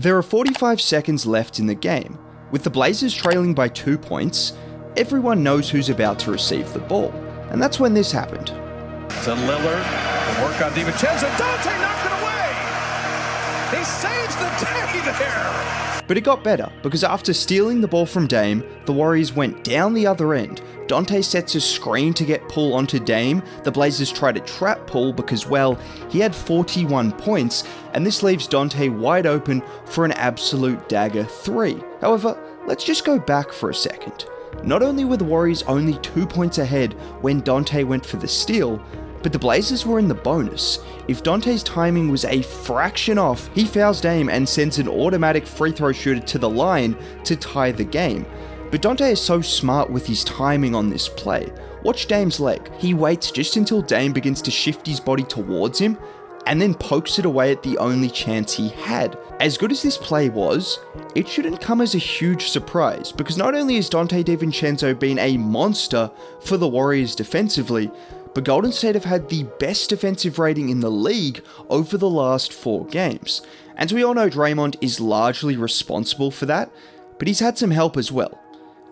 There are 45 seconds left in the game. With the Blazers trailing by 2 points, everyone knows who's about to receive the ball. And that's when this happened. To Lillard, the work on DiVincenzo, Dante knocked it away! He saves the day there! But it got better, because after stealing the ball from Dame, the Warriors went down the other end. Dante sets a screen to get Poole onto Dame. The Blazers try to trap Poole because, well, he had 41 points, and this leaves Dante wide open for an absolute dagger 3. However, let's just go back for a second. Not only were the Warriors only 2 points ahead when Dante went for the steal, but the Blazers were in the bonus. If Dante's timing was a fraction off, he fouls Dame and sends an automatic free throw shooter to the line to tie the game. But Dante is so smart with his timing on this play. Watch Dame's leg. He waits just until Dame begins to shift his body towards him, and then pokes it away at the only chance he had. As good as this play was, it shouldn't come as a huge surprise, because not only has Dante DiVincenzo been a monster for the Warriors defensively, but Golden State have had the best defensive rating in the league over the last 4 games. And we all know Draymond is largely responsible for that, but he's had some help as well.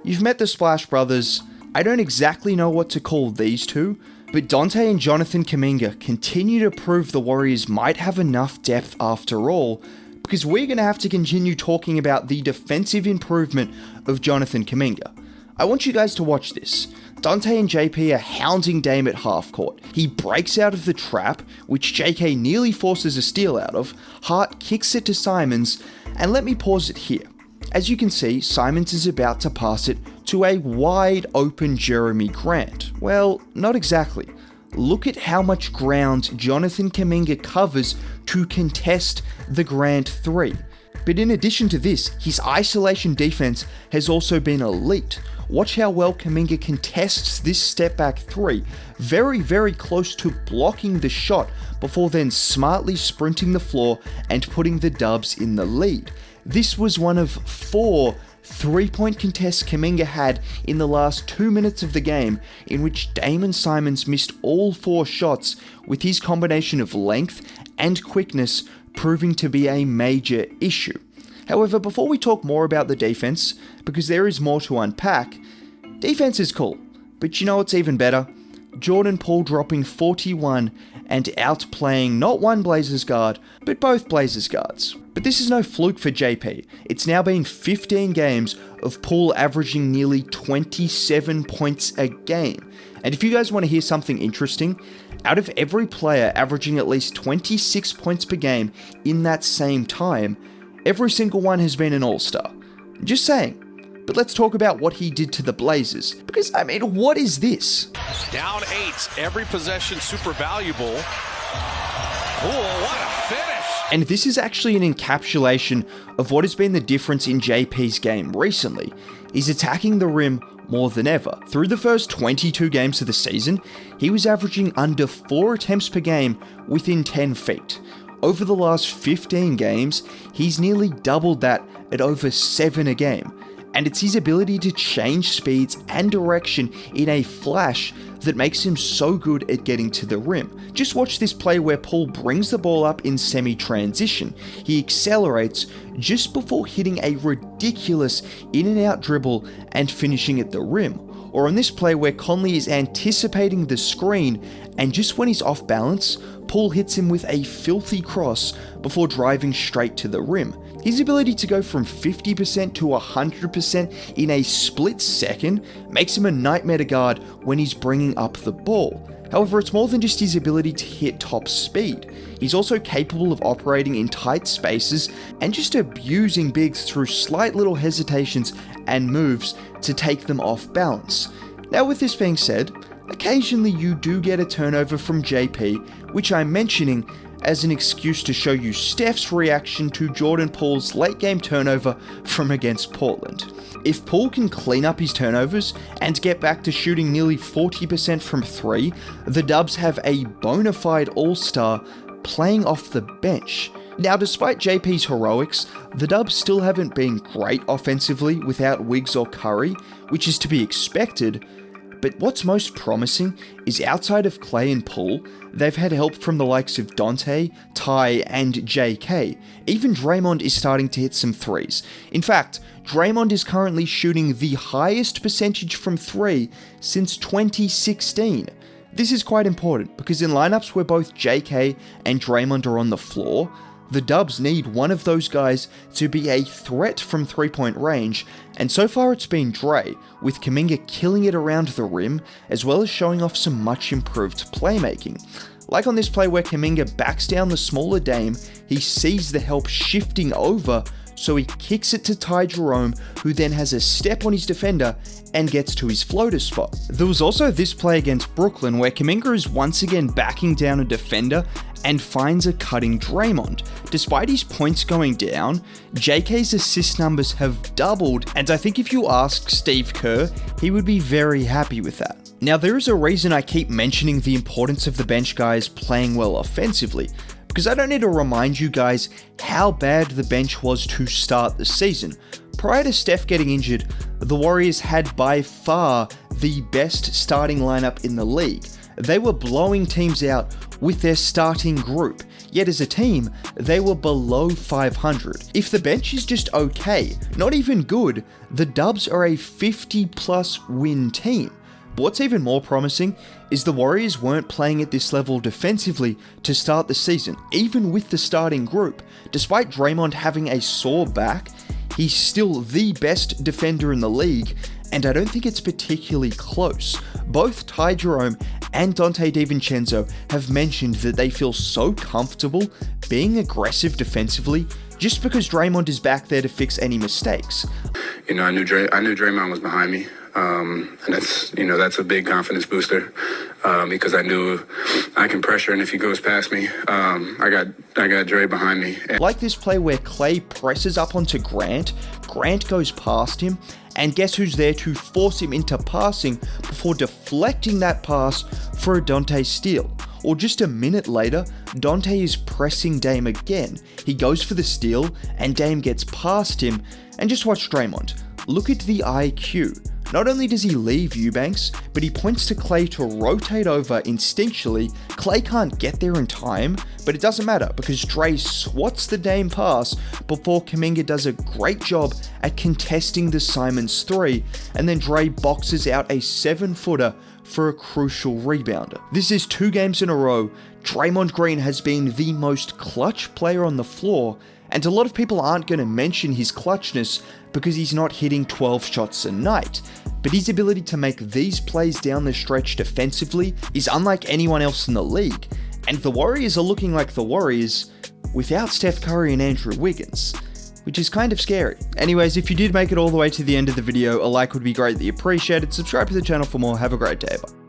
You've met the Splash Brothers. I don't exactly know what to call these two, but Dante and Jonathan Kuminga continue to prove the Warriors might have enough depth after all, because we're going to have to continue talking about the defensive improvement of Jonathan Kuminga. I want you guys to watch this. Dante and JP are hounding Dame at half court. He breaks out of the trap, which JK nearly forces a steal out of. Hart kicks it to Simons, and let me pause it here. As you can see, Simons is about to pass it to a wide open Jeremy Grant. Well, not exactly. Look at how much ground Jonathan Kuminga covers to contest the Grant 3. But in addition to this, his isolation defense has also been elite. Watch how well Kuminga contests this step back 3, very, very close to blocking the shot before then smartly sprinting the floor and putting the Dubs in the lead. This was one of 4 3-point contests Kuminga had in the last 2 minutes of the game, in which Damon Simons missed all 4 shots, with his combination of length and quickness proving to be a major issue. However, before we talk more about the defense, because there is more to unpack, defense is cool, but you know what's even better? Jordan Poole dropping 41 and outplaying not one Blazers guard, but both Blazers guards. But this is no fluke for JP. It's now been 15 games of Poole averaging nearly 27 points a game. And if you guys want to hear something interesting, out of every player averaging at least 26 points per game in that same time, every single one has been an all-star. Just saying. But let's talk about what he did to the Blazers. Because, I mean, what is this? Down 8, every possession super valuable. Oh, what a finish! And this is actually an encapsulation of what has been the difference in JP's game recently. He's attacking the rim more than ever. Through the first 22 games of the season, he was averaging under 4 attempts per game within 10 feet. Over the last 15 games, he's nearly doubled that at over 7 a game. And it's his ability to change speeds and direction in a flash that makes him so good at getting to the rim. Just watch this play where Poole brings the ball up in semi-transition. He accelerates just before hitting a ridiculous in-and-out dribble and finishing at the rim. Or on this play where Conley is anticipating the screen, and just when he's off balance, Poole hits him with a filthy cross before driving straight to the rim. His ability to go from 50% to 100% in a split second makes him a nightmare to guard when he's bringing up the ball. However, it's more than just his ability to hit top speed. He's also capable of operating in tight spaces and just abusing bigs through slight little hesitations and moves to take them off balance. Now, with this being said, occasionally you do get a turnover from JP, which I'm mentioning as an excuse to show you Steph's reaction to Jordan Poole's late game turnover from against Portland. If Poole can clean up his turnovers and get back to shooting nearly 40% from 3, the Dubs have a bona fide all-star playing off the bench. Now, despite JP's heroics, the Dubs still haven't been great offensively without Wiggs or Curry, which is to be expected, But what's most promising is outside of Klay and Poole, they've had help from the likes of Dante, Ty, and JK. Even Draymond is starting to hit some threes. In fact, Draymond is currently shooting the highest percentage from 3 since 2016. This is quite important because in lineups where both JK and Draymond are on the floor, the Dubs need one of those guys to be a threat from 3-point range, and so far it's been Dre, with Kuminga killing it around the rim, as well as showing off some much improved playmaking. Like on this play where Kuminga backs down the smaller Dame, he sees the help shifting over, so he kicks it to Ty Jerome, who then has a step on his defender and gets to his floater spot. There was also this play against Brooklyn where Kuminga is once again backing down a defender and finds a cutting Draymond. Despite his points going down, JK's assist numbers have doubled, and I think if you ask Steve Kerr, he would be very happy with that. Now, there is a reason I keep mentioning the importance of the bench guys playing well offensively, because I don't need to remind you guys how bad the bench was to start the season. Prior to Steph getting injured, the Warriors had by far the best starting lineup in the league. They were blowing teams out with their starting group, yet as a team, they were below 500. If the bench is just okay, not even good, the Dubs are a 50+ win team. But what's even more promising is the Warriors weren't playing at this level defensively to start the season, even with the starting group. Despite Draymond having a sore back, he's still the best defender in the league, and I don't think it's particularly close. Both Ty Jerome and Dante DiVincenzo have mentioned that they feel so comfortable being aggressive defensively just because Draymond is back there to fix any mistakes. You know, I knew Draymond was behind me, and that's a big confidence booster because I knew I can pressure, and if he goes past me, I got Dre behind me. Like this play where Klay presses up onto Grant, Grant goes past him, and guess who's there to force him into passing before deflecting that pass for a Dante steal. Or just a minute later, Dante is pressing Dame again. He goes for the steal, and Dame gets past him, and just watch Draymond. Look at the IQ. Not only does he leave Eubanks, but he points to Klay to rotate over instinctually. Klay can't get there in time, but it doesn't matter because Dre swats the Dame pass before Kuminga does a great job at contesting the Simons 3, and then Dre boxes out a 7-footer for a crucial rebounder. This is 2 games in a row. Draymond Green has been the most clutch player on the floor, and a lot of people aren't going to mention his clutchness because he's not hitting 12 shots a night. But his ability to make these plays down the stretch defensively is unlike anyone else in the league, and the Warriors are looking like the Warriors without Steph Curry and Andrew Wiggins, which is kind of scary. Anyways, if you did make it all the way to the end of the video, a like would be greatly appreciated. Subscribe to the channel for more. Have a great day. Bye.